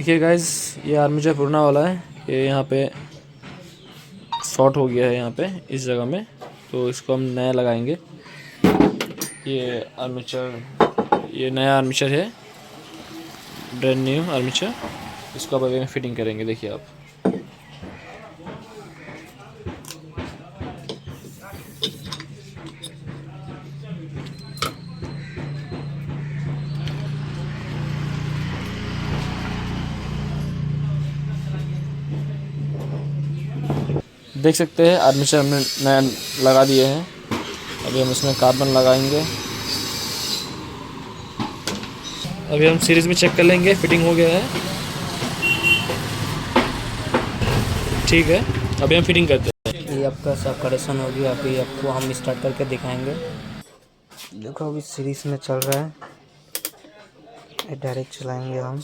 देखिए गाइस, ये आर्मेचर पुराना वाला है। ये यहाँ पे शॉर्ट हो गया है यहाँ पे इस जगह में, तो इसको हम नया लगाएंगे। ये आर्मेचर, ये नया आर्मेचर है, ब्रांड न्यू आर्मेचर। इसको अब अभी फिटिंग करेंगे। देखिए आप, देख सकते हैं आर्मेचर हमने नया लगा दिए हैं। अभी हम इसमें कार्बन लगाएंगे। अभी हम सीरीज में चेक कर लेंगे, फिटिंग हो गया है। ठीक है, अभी हम फिटिंग करते हैं। ये आपका सब करेक्शन हो गया। अभी आपको हम स्टार्ट करके दिखाएंगे। देखो अभी सीरीज में चल रहा है। ये डायरेक्ट चलाएंगे हम।